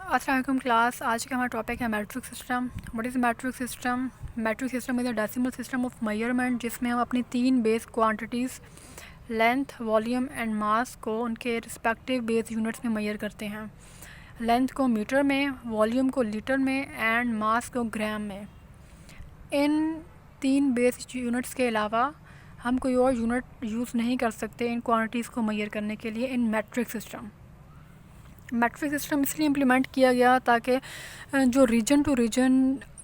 अस्सलाम वालेकुम क्लास। आज का हमारा टॉपिक है metric system. What is matric system? Matric system is a decimal system of measurement जिसमें हम अपनी 3 base quantities length, volume and mass को उनके रिस्पेक्टिव बेस यूनिट्स में मेजर करते हैं। लेंथ को मीटर में, वॉल्यूम को लीटर में एंड मास को ग्राम में। इन 3 बेस यूनिट्स के अलावा हम कोई और यूनिट यूज़ नहीं कर सकते इन क्वांटिटीज़ को मेजर करने के लिए इन मैट्रिक सिस्टम। मैट्रिक सिस्टम इसलिए इम्प्लीमेंट किया गया ताकि जो रीजन टू रीजन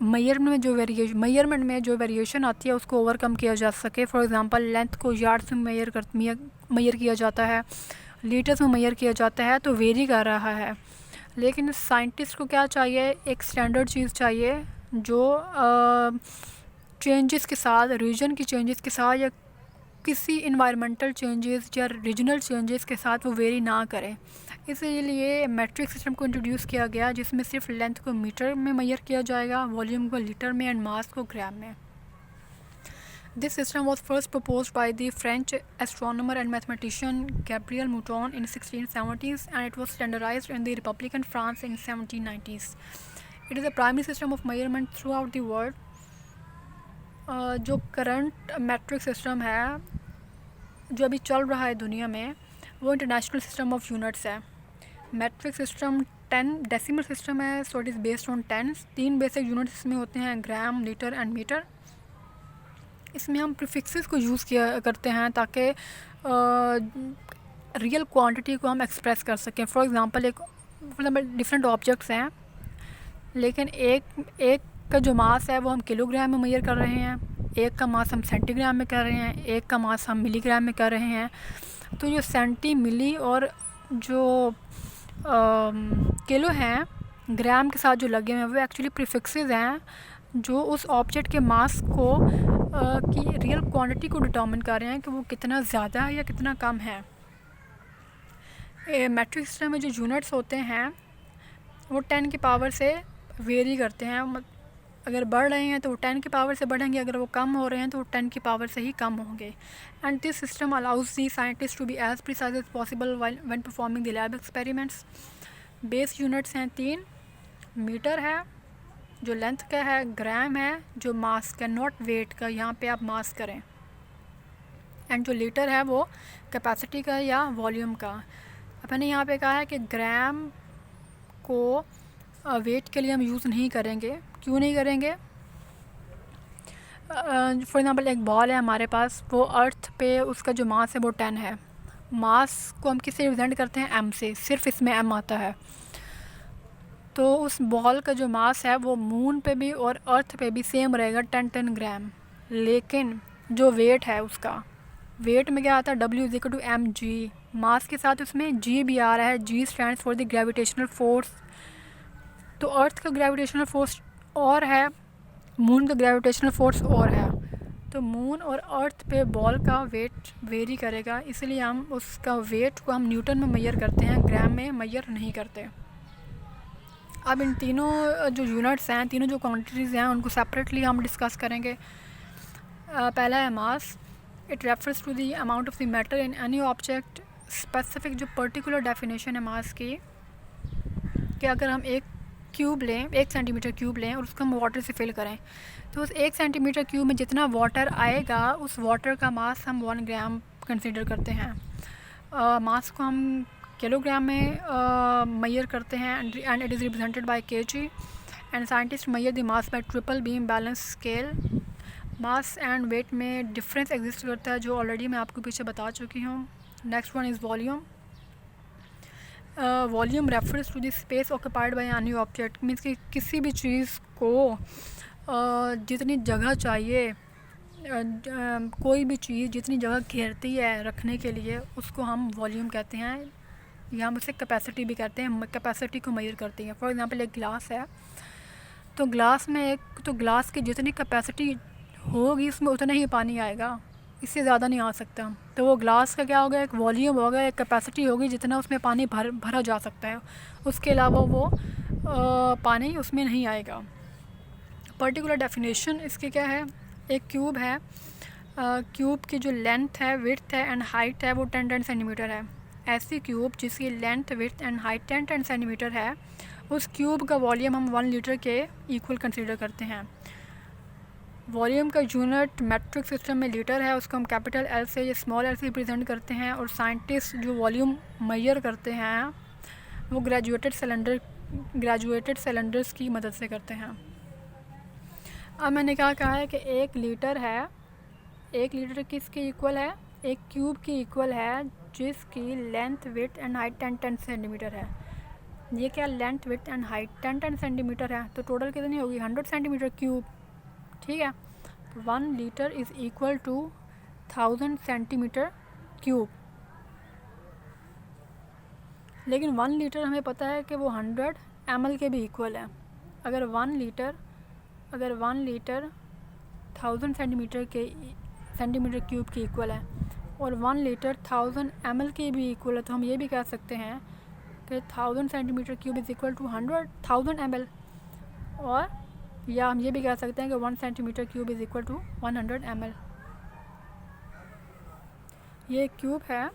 मेजरमेंट में जो वेरिएशन आती है उसको ओवरकम किया जा सके। फॉर एग्जांपल लेंथ को यार्ड्स में मेजर किया जाता है, लीटर्स में मेजर किया जाता है, तो वेरी कर रहा है। लेकिन साइंटिस्ट को क्या चाहिए? एक स्टैंडर्ड चीज़ चाहिए जो चेंजेस के साथ, रीजन की चेंजेस के साथ या किसी इन्वायरमेंटल चेंजेस या रीजनल चेंजेस के साथ वो वेरी ना करें। इसीलिए मैट्रिक सिस्टम को इंट्रोड्यूस किया गया जिसमें सिर्फ लेंथ को मीटर में मेजर किया जाएगा, वॉल्यूम को लीटर में एंड मास को ग्राम में। This system was first proposed by the French astronomer and mathematician Gabriel Mouton in 1670s and it was standardized in the Republican France in 1790s. It is a primary system of measurement throughout the world. जो current metric system है जो अभी चल रहा है दुनिया में वो इंटरनेशनल सिस्टम ऑफ यूनिट्स है। मैट्रिक सिस्टम 10 डेसिमल सिस्टम है, so it is based on tens. 3 basic units इसमें होते हैं, ग्राम, लीटर एंड मीटर। इसमें हम प्रीफिक्सेस को यूज़ किया करते हैं ताकि रियल क्वांटिटी को हम एक्सप्रेस कर सकें। फॉर एग्जांपल डिफरेंट ऑब्जेक्ट्स हैं लेकिन एक का जो मास है वो हम किलोग्राम में मेजर कर रहे हैं, एक का मास हम सेंटीग्राम में कर रहे हैं, एक का मास हम मिलीग्राम में कर रहे हैं। तो जो सेंटी, मिली और जो किलो हैं ग्राम के साथ जो लगे हुए हैं वो एक्चुअली प्रीफिक्सेस हैं जो उस ऑब्जेक्ट के मास को की रियल क्वांटिटी को डिटरमिन कर रहे हैं कि वो कितना ज़्यादा है या कितना कम है। मैट्रिक सिस्टम में जो यूनिट्स होते हैं वो 10 की पावर से वेरी करते हैं। अगर बढ़ रहे हैं तो वो 10 की पावर से बढ़ेंगे, अगर वो कम हो रहे हैं तो वो 10 की पावर से ही कम होंगे। And this system allows the scientist to be as precise as possible when performing the lab experiments. Base units हैं 3, मीटर है जो लेंथ का है, ग्राम है जो मास का, नॉट वेट का, यहाँ पे आप मास करें, एंड जो लीटर है वो कैपेसिटी का या वॉल्यूम का। अब मैंने यहाँ पे कहा है कि ग्राम को वेट के लिए हम यूज़ नहीं करेंगे। क्यों नहीं करेंगे? फॉर एग्ज़ाम्पल एक बॉल है हमारे पास, वो अर्थ पे उसका जो मास है वो 10 है। मास को हम किससे रिप्रेजेंट करते हैं? एम से। सिर्फ इसमें एम आता है। तो उस बॉल का जो मास है वो मून पे भी और अर्थ पे भी सेम रहेगा, 10 ग्राम। लेकिन जो वेट है उसका, वेट में क्या आता है? W=mg। मास के साथ उसमें g भी आ रहा है। g stands for the gravitational force. तो अर्थ का ग्रेविटेशनल फोर्स और है, मून का ग्रेविटेशनल फोर्स और है। तो मून और अर्थ पे बॉल का वेट वेरी करेगा, इसलिए हम उसका वेट को हम न्यूटन में मेजर करते हैं, ग्राम में मेजर नहीं करते। अब इन तीनों जो यूनिट्स हैं, तीनों जो क्वांटिटीज़ हैं, उनको सेपरेटली हम डिस्कस करेंगे। पहला है mass. It refers to the amount of the matter in any object. Specific जो पर्टिकुलर डेफिनेशन है मास की कि अगर हम एक सेंटीमीटर क्यूब लें और उसको हम वाटर से फिल करें तो उस 1 सेंटीमीटर क्यूब में जितना वाटर आएगा उस वाटर का मास हम 1 ग्राम कंसीडर करते हैं। मास को हम किलोग्राम में मेजर करते हैं and it is represented by KG and scientist measure the mass by triple beam balance scale. Mass and weight में डिफरेंस एग्जिस्ट करता है जो ऑलरेडी मैं आपको पीछे बता चुकी हूँ। Next one is volume. Volume refers to the space occupied by any object. Means कि किसी भी चीज़ को जितनी जगह चाहिए, कोई भी चीज़ जितनी जगह घेरती है रखने के लिए उसको हम वॉल्यूम कहते हैं, या हम उसे कैपेसिटी भी कहते हैं। कैपेसिटी को मेजर करती है। फॉर एग्जांपल एक ग्लास है तो ग्लास की जितनी कैपेसिटी होगी उसमें उतना ही पानी आएगा, इससे ज़्यादा नहीं आ सकता। तो वो ग्लास का क्या होगा? एक वॉल्यूम होगा, एक कैपेसिटी होगी जितना उसमें पानी भरा जा सकता है, उसके अलावा वो पानी उसमें नहीं आएगा। पर्टिकुलर डेफिनेशन इसकी क्या है? एक क्यूब है, क्यूब की जो लेंथ है, विड्थ है एंड हाइट है वो 10 सेंटीमीटर है। ऐसी क्यूब जिसकी length, width and height 10 centimetre है उस क्यूब का वॉल्यूम हम 1 लीटर के इक्वल कंसीडर करते हैं। वॉल्यूम का यूनिट मेट्रिक सिस्टम में लीटर है, उसको हम कैपिटल एल से या स्मॉल एल से रिप्रेजेंट करते हैं। और साइंटिस्ट जो वॉल्यूम मेजर करते हैं वो ग्रेजुएटेड सिलेंडर्स की मदद से करते हैं। अब मैंने क्या कहा है कि 1 लीटर है, 1 लीटर किसके इक्वल है? एक क्यूब की इक्वल है जिसकी length width and height 10 centimetre है। ये क्या length width and height 10 centimetre है, तो टोटल कितनी होगी? 100 सेंटीमीटर क्यूब। ठीक है, 1 litre is equal to 1000 centimetre cube. लेकिन 1 लीटर हमें पता है कि वो 100 ml के भी इक्वल है। अगर 1 लीटर 1000 सेंटीमीटर क्यूब की इक्वल है और 1 लीटर 1000 ml के भी इक्वल है, तो हम ये भी कह सकते हैं कि 1000 centimetre cube is equal to 1000 ml। और या हम ये भी कह सकते हैं कि 1 centimetre cube is equal to 100 ml। ये क्यूब है,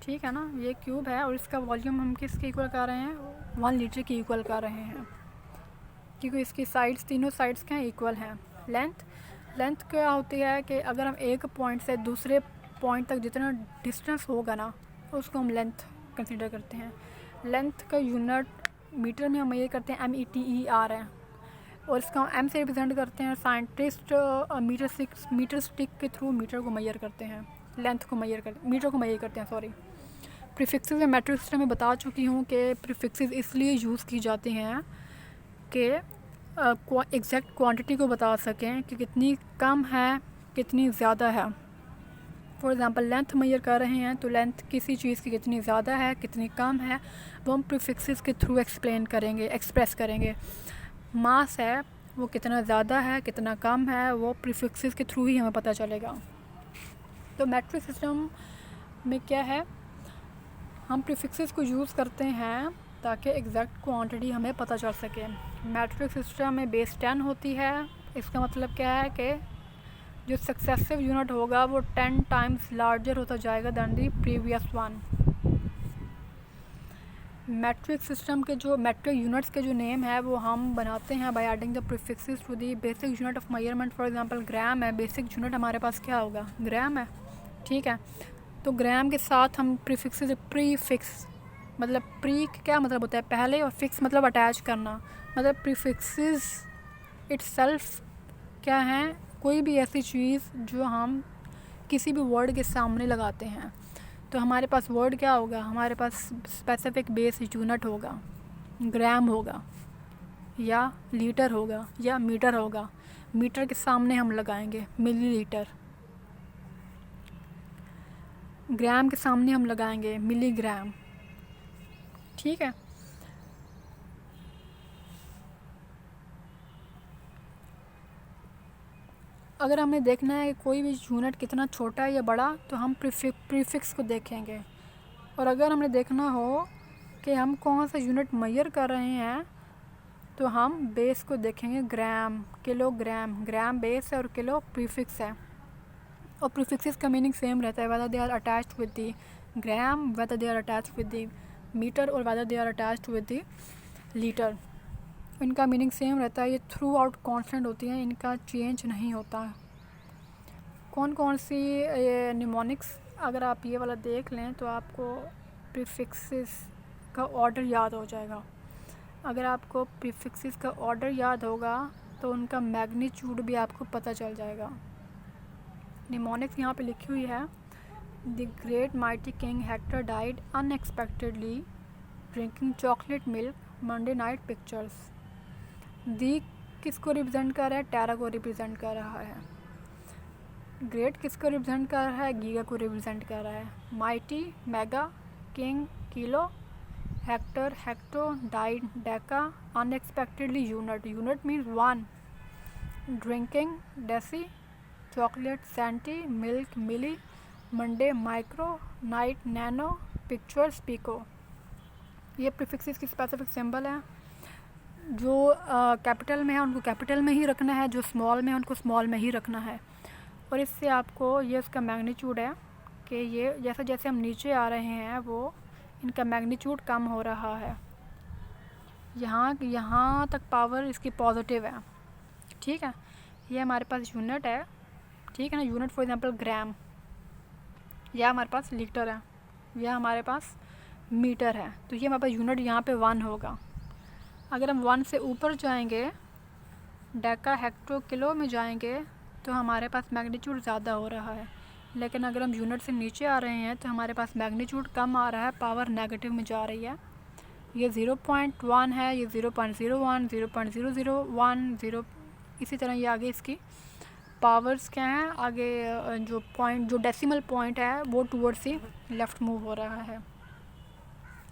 ठीक है ना, ये क्यूब है और इसका वॉल्यूम हम किसके इक्वल कर रहे हैं? 1 लीटर के इक्वल कर रहे हैं, क्योंकि इसकी साइड्स, तीनों साइड्स क्या हैं? इक्वल हैं। लेंथ क्या होती है कि अगर हम एक पॉइंट से दूसरे पॉइंट तक जितना डिस्टेंस होगा ना, उसको हम लेंथ कंसीडर करते हैं। लेंथ का यूनिट मीटर में हम ये करते हैं METER है, और इसका हम M से रिप्रेजेंट करते हैं। साइंटिस्ट मीटर स्टिक के थ्रू मीटर को मेजर करते हैं, मीटर को मेजर करते हैं, सॉरी। प्रीफिक्सेस में मेट्रिक सिस्टम में बता चुकी हूँ कि प्रीफिक्सेस इसलिए यूज़ की जाती हैं कि एग्जैक्ट क्वांटिटी को बता सकें कि कितनी कम है कितनी ज़्यादा है। फॉर एग्ज़ाम्पल लेंथ मेजर कर रहे हैं तो लेंथ किसी चीज़ की कितनी ज़्यादा है कितनी कम है वो हम प्रीफिक्सेस के थ्रू एक्सप्रेस करेंगे। मास है वो कितना ज़्यादा है कितना कम है वो प्रीफिक्सेस के थ्रू ही हमें पता चलेगा। तो मैट्रिक सिस्टम में क्या है, हम प्रीफिक्सेस को यूज़ करते हैं ताकि एग्जैक्ट क्वांटिटी हमें पता चल सके। मैट्रिक सिस्टम में बेस 10 होती है। इसका मतलब क्या है कि जो सक्सेसिव यूनिट होगा वो 10 टाइम्स लार्जर होता जाएगा than the previous one. Matric system के जो मैट्रिक यूनिट्स के जो नेम है वो हम बनाते हैं by adding the prefixes to the basic unit of measurement. For example gram है, बेसिक यूनिट हमारे पास क्या होगा? ग्राम है, ठीक है। तो ग्राम के साथ हम प्रीफिक्सेस प्रीफिक्स मतलब प्री क्या मतलब होता है पहले, और फिक्स मतलब अटैच करना। मतलब प्रीफिक्सेस इटसेल्फ क्या है? कोई भी ऐसी चीज़ जो हम किसी भी वर्ड के सामने लगाते हैं। तो हमारे पास वर्ड क्या होगा? हमारे पास स्पेसिफिक बेस यूनिट होगा, ग्राम होगा या लीटर होगा या मीटर होगा। मीटर के सामने हम लगाएंगे मिलीलीटर, ग्राम के सामने हम लगाएंगे मिलीग्राम, ठीक है। अगर हमें देखना है कि कोई भी यूनिट कितना छोटा है या बड़ा तो हम प्रीफिक्स को देखेंगे। और अगर हमें देखना हो कि हम कौन सा यूनिट मेजर कर रहे हैं तो हम बेस को देखेंगे। ग्राम, किलोग्राम, ग्राम बेस है और किलो प्रीफिक्स है। और प्रीफिक्सेस का मीनिंग सेम रहता है, whether they are attached with the gram, whether they are attached with the metre और whether they are attached with the litre. इनका मीनिंग सेम रहता है। ये थ्रू आउट कॉन्स्टेंट होती हैं, इनका चेंज नहीं होता। कौन कौन सी ये निमोनिक्स, अगर आप ये वाला देख लें तो आपको प्रीफिक्सेस का ऑर्डर याद हो जाएगा। अगर आपको प्रीफिक्सेस का ऑर्डर याद होगा तो उनका मैग्नीट्यूड भी आपको पता चल जाएगा। निमोनिक्स यहाँ पे लिखी हुई है। The great mighty king Hector died unexpectedly drinking chocolate milk Monday night pictures. The किसको रिप्रेजेंट कर रहा है? टेरा को रिप्रेजेंट कर रहा है। ग्रेट किसको रिप्रेजेंट कर रहा है? गीगा को रिप्रेजेंट कर रहा है। Mighty mega, king kilo, Hector hecto, died deka, unexpectedly unit means one, drinking deci, chocolate centi, milk milli, Monday micro, night nano, pictures pico. ये प्रीफिक्सेस की स्पेसिफिक सिंबल है। जो कैपिटल में है उनको कैपिटल में ही रखना है, जो स्मॉल में है उनको स्मॉल में ही रखना है। और इससे आपको ये उसका मैग्नीट्यूड है कि ये जैसे जैसे हम नीचे आ रहे हैं वो इनका मैग्नीट्यूड कम हो रहा है। यहाँ यहाँ तक पावर इसकी पॉजिटिव है, ठीक है। ये हमारे पास यूनिट है, ठीक है ना, यूनिट फॉर एग्जांपल ग्राम, यह हमारे पास लीटर है, यह हमारे पास मीटर है। तो ये हमारे पास यूनिट यहाँ पे 1 होगा। अगर हम 1 से ऊपर जाएंगे, डेका हेक्टो किलो में जाएंगे, तो हमारे पास मैग्नीट्यूड ज़्यादा हो रहा है। लेकिन अगर हम यूनिट से नीचे आ रहे हैं तो हमारे पास मैग्नीट्यूड कम आ रहा है, पावर नेगेटिव में जा रही है। ये 0.1 है, ये 0.01, 0.001, 0, इसी तरह ये आगे इसकी पावर्स क्या हैं, आगे जो पॉइंट, जो डेसिमल पॉइंट है वो टूवर्ड्स ही लेफ़्ट मूव हो रहा है।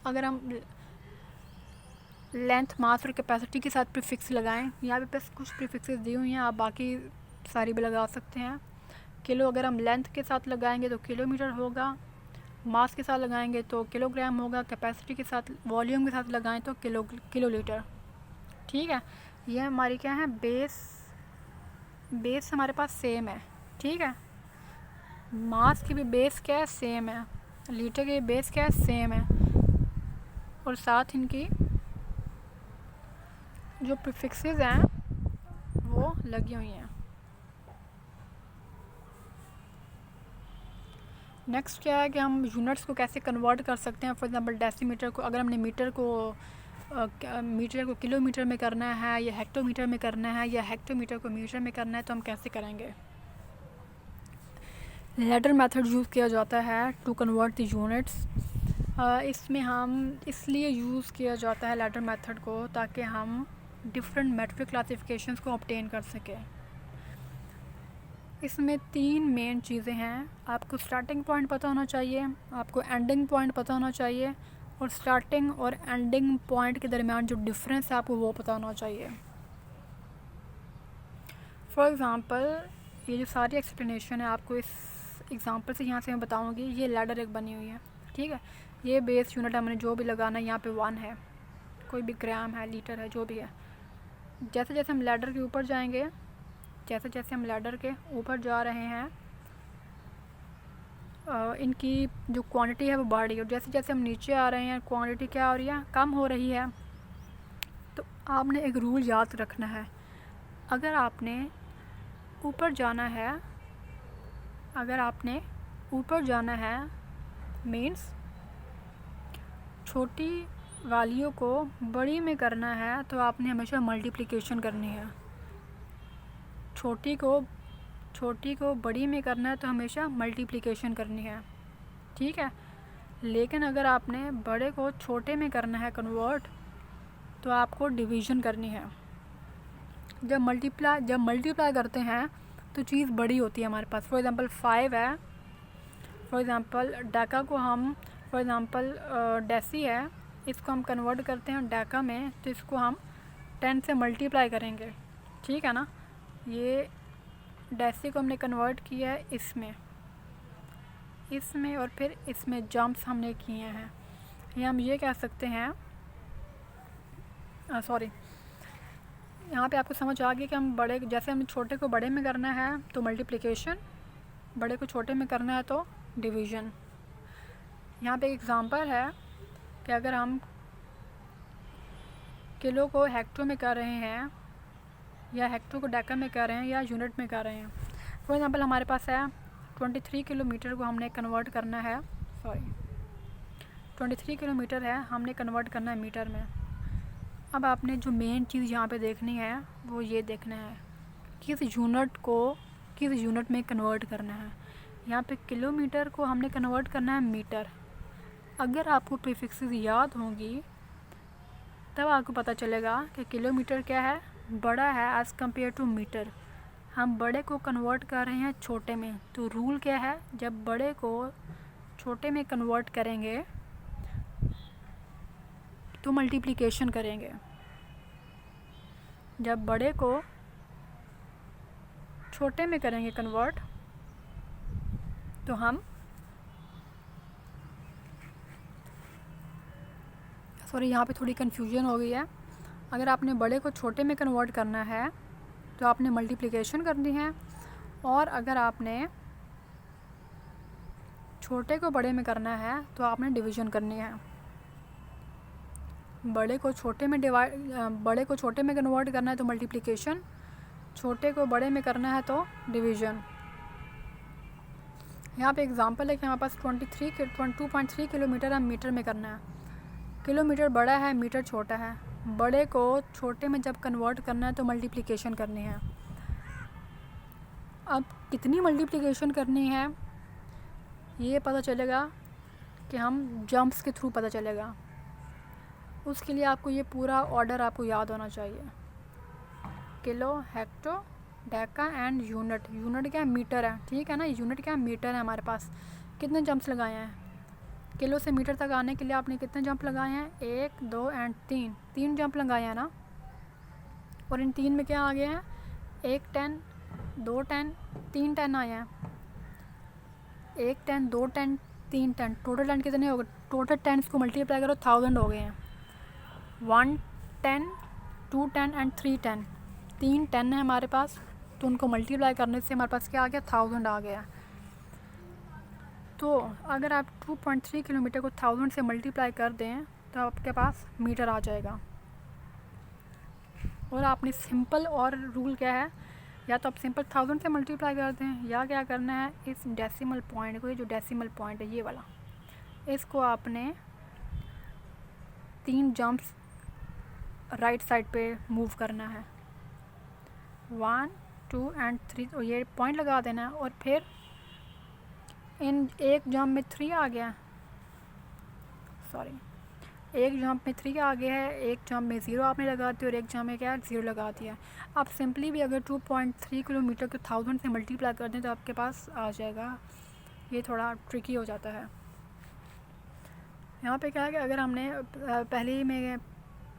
अगर हम लेंथ, मास और कैपेसिटी के साथ प्रीफिक्स लगाएं, यहाँ पे बस कुछ प्रीफिक्सेस दी हुई हैं, आप बाकी सारी भी लगा सकते हैं। किलो अगर हम लेंथ के साथ लगाएंगे तो किलोमीटर होगा, मास के साथ लगाएंगे तो किलोग्राम होगा, कैपेसिटी के साथ, वॉल्यूम के साथ लगाएं तो किलोलीटर, ठीक है। ये हमारी क्या है, बेस हमारे पास सेम है, ठीक है। मास की भी बेस क्या है, सेम है। लीटर की बेस क्या है, सेम है। और साथ इनकी जो प्रीफिक्सेस हैं वो लगी हुई हैं। नेक्स्ट क्या है कि हम यूनिट्स को कैसे कन्वर्ट कर सकते हैं। फॉर एग्जांपल डेसीमीटर को, अगर हमने मीटर को किलोमीटर में करना है, या हेक्टोमीटर में करना है, या हेक्टोमीटर को मीटर में करना है, तो हम कैसे करेंगे। लैडर मेथड यूज़ किया जाता है टू कन्वर्ट द यूनिट्स। इसमें हम इसलिए यूज़ किया जाता है लैडर मेथड को, ताकि हम डिफरेंट मेट्रिक क्लासिफिकेशंस को ऑब्टेन कर सकें। इसमें 3 मेन चीज़ें हैं। आपको स्टार्टिंग पॉइंट पता होना चाहिए, आपको एंडिंग पॉइंट पता होना चाहिए, और स्टार्टिंग और एंडिंग पॉइंट के दरमियान जो डिफरेंस है आपको वो पता होना चाहिए। फॉर एग्ज़ाम्पल, ये जो सारी एक्सप्लेनेशन है आपको इस एग्ज़ाम्पल से यहाँ से मैं बताऊँगी। ये लैडर एक बनी हुई है, ठीक है। ये बेस यूनिट हमने जो भी लगाना है, यहाँ पे 1 है, कोई भी ग्राम है, लीटर है, जो भी है। जैसे जैसे हम लैडर के ऊपर जाएंगे, जैसे जैसे हम लैडर के ऊपर जा रहे हैं, इनकी जो क्वांटिटी है वो बढ़ रही है, और जैसे जैसे हम नीचे आ रहे हैं क्वांटिटी क्या हो रही है, कम हो रही है। तो आपने एक रूल याद रखना है, अगर आपने ऊपर जाना है, अगर आपने ऊपर जाना है मीन्स छोटी वैल्यू को बड़ी में करना है, तो आपने हमेशा मल्टीप्लिकेशन करनी है। छोटी को बड़ी में करना है तो हमेशा मल्टीप्लिकेशन करनी है, ठीक है। लेकिन अगर आपने बड़े को छोटे में करना है कन्वर्ट, तो आपको डिवीज़न करनी है। जब मल्टीप्लाई करते हैं तो चीज़ बड़ी होती है हमारे पास। फॉर एग्ज़ाम्पल 5 है, फॉर एग्ज़ाम्पल डेका को हम, फॉर एग्ज़ाम्पल डेसी है, इसको हम कन्वर्ट करते हैं डेका में, तो इसको हम 10 से मल्टीप्लाई करेंगे, ठीक है ना। ये डेसी को हमने कन्वर्ट किया है इसमें और फिर इसमें जंप्स हमने किए हैं। या हम ये कह सकते हैं, सॉरी, यहाँ पे आपको समझ आ गई कि हम बड़े, जैसे हमें छोटे को बड़े में करना है तो मल्टीप्लिकेशन, बड़े को छोटे में करना है तो डिवीज़न। यहाँ पे एक एग्ज़ाम्पल है कि अगर हम किलो को हेक्टो में कर रहे हैं, या हेक्टो को डेका में कर रहे हैं, या यूनिट में कर रहे हैं। फॉर एग्ज़ाम्पल हमारे पास है 23 किलोमीटर को हमने कन्वर्ट करना है, 23 किलोमीटर है, हमने कन्वर्ट करना है मीटर में। अब आपने जो मेन चीज़ यहाँ पे देखनी है वो ये देखना है किस यूनिट में कन्वर्ट करना है। यहाँ पे किलोमीटर को हमने कन्वर्ट करना है मीटर। अगर आपको प्रीफिक्सेस याद होंगी तब आपको पता चलेगा कि किलोमीटर क्या है, बड़ा है एज़ कम्पेयर टू मीटर। हम बड़े को कन्वर्ट कर रहे हैं छोटे में, तो रूल क्या है, जब बड़े को छोटे में कन्वर्ट करेंगे तो मल्टीप्लिकेशन करेंगे। जब बड़े को छोटे में करेंगे कन्वर्ट, तो हम, सॉरी यहाँ पे थोड़ी कन्फ्यूजन हो गई है। अगर आपने बड़े को छोटे में कन्वर्ट करना है तो आपने मल्टीप्लिकेशन करनी है, और अगर आपने छोटे को बड़े में करना है तो आपने डिवीज़न करनी है। बड़े को छोटे में कन्वर्ट करना है तो मल्टीप्लिकेशन, छोटे को बड़े में करना है तो डिवीज़न। यहाँ पे एग्जांपल है कि हमारे पास 2.3 किलोमीटर है, मीटर में करना है। किलोमीटर बड़ा है, मीटर छोटा है। बड़े को छोटे में जब कन्वर्ट करना है तो मल्टीप्लिकेशन करनी है। अब कितनी मल्टीप्लिकेशन करनी है ये पता चलेगा कि हम जंप्स के थ्रू पता चलेगा। उसके लिए आपको ये पूरा ऑर्डर आपको याद होना चाहिए। Kilo, hecto, Deka and unit. Unit क्या है? मीटर है, ठीक है ना। यूनिट क्या है? मीटर है। हमारे पास कितने जंप्स लगाए हैं? किलो से मीटर तक आने के लिए आपने कितने जंप लगाए हैं? 1, 2 एंड 3। 3 जंप लगाए हैं ना। और इन 3 में क्या आ गया है? 1 10, 2 10, 3 10 आए हैं। 1 10, 2 10, 3 10। टोटल 10 कितने हो गए? टोटल 10 को मल्टीप्लाई करो, 1000 हो गए हैं। 1 10, 2 10 एंड 3 10। 3 10 है हमारे पास, तो उनको मल्टीप्लाई करने से हमारे पास क्या आ गया? 1000 आ गया। तो अगर आप 2.3 किलोमीटर को 1000 से मल्टीप्लाई कर दें तो आपके पास मीटर आ जाएगा। और आपने सिंपल, और रूल क्या है, या तो आप सिंपल 1000 से मल्टीप्लाई कर दें, या क्या करना है, इस डेसिमल पॉइंट को, ये जो डेसिमल पॉइंट है ये वाला, इसको आपने 3 जंप्स राइट साइड पे मूव करना है। 1 2 एंड 3, और ये पॉइंट लगा देना है। और फिर इन एक जंप में 3 आ गया, सॉरी, एक जंप में 3 आ गया है, एक जंप में 0 आपने लगा दिया, और एक जंप में क्या है? 0 लगा दिया। आप सिंपली भी अगर 2.3 किलोमीटर को 1000 से मल्टीप्लाई कर दें तो आपके पास आ जाएगा। ये थोड़ा ट्रिकी हो जाता है। यहाँ पे क्या है कि अगर हमने पहले ही में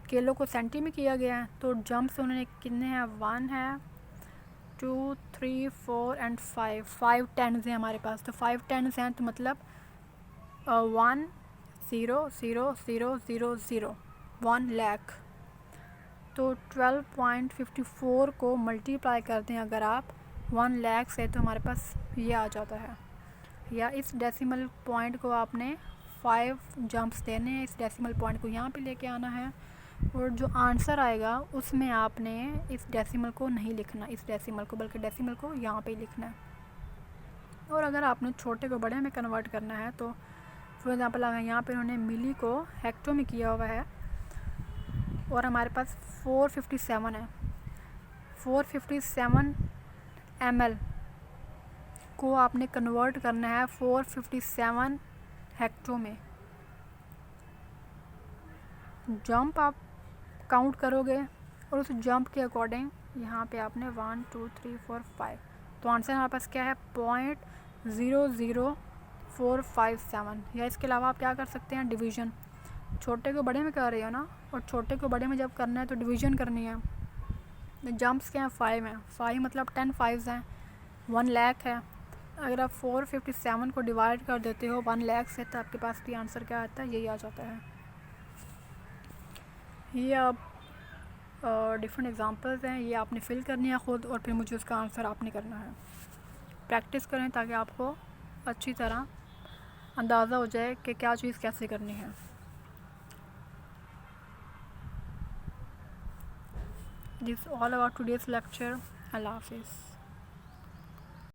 किलो को सेंटी में किया गया है तो जंप्स उन्होंने कितने हैं? 1 है, 2 3 4 एंड 5 10s हैं हमारे पास। तो 5 10s हैं, तो मतलब 1 0 0 0 0 0, 1 लाख। तो 12.54 को मल्टीप्लाई करते हैं अगर आप 1 लाख से, तो हमारे पास ये आ जाता है। या इस डेसिमल पॉइंट को आपने 5 जंप्स देने हैं, इस डेसिमल पॉइंट को यहाँ पे लेके आना है, और जो आंसर आएगा उसमें आपने इस डेसिमल को नहीं लिखना, इस डेसिमल को, बल्कि डेसिमल को यहाँ पे लिखना है। और अगर आपने छोटे को बड़े में कन्वर्ट करना है तो फॉर एग्ज़ाम्पल अगर यहाँ पे उन्होंने मिली को हेक्टो में किया हुआ है, और हमारे पास 457 है, 457 ml को आपने कन्वर्ट करना है 457 हेक्टो में। जंप आप काउंट करोगे और उस जंप के अकॉर्डिंग यहाँ पे आपने 1 2 3 4 5, तो आंसर हमारे पास क्या है? 0.00457। या इसके अलावा आप क्या कर सकते हैं? डिवीज़न। छोटे को बड़े में कर रहे हो ना, और छोटे को बड़े में जब करना है तो डिवीज़न करनी है। जंप्स क्या हैं? 5 हैं, 5 मतलब 10 5s हैं, 1 लाख है। अगर आप 457 को डिवाइड कर देते हो 1 लाख से, तो आपके पास भी आंसर क्या आता है? यही आ जाता है। ये अब डिफरेंट एग्जांपल्स हैं, ये आपने फिल करनी है ख़ुद, और फिर मुझे उसका आंसर आपने करना है। प्रैक्टिस करें ताकि आपको अच्छी तरह अंदाज़ा हो जाए कि क्या चीज़ कैसे करनी है। This all about today's lecture. अल्लाह हाफिज़।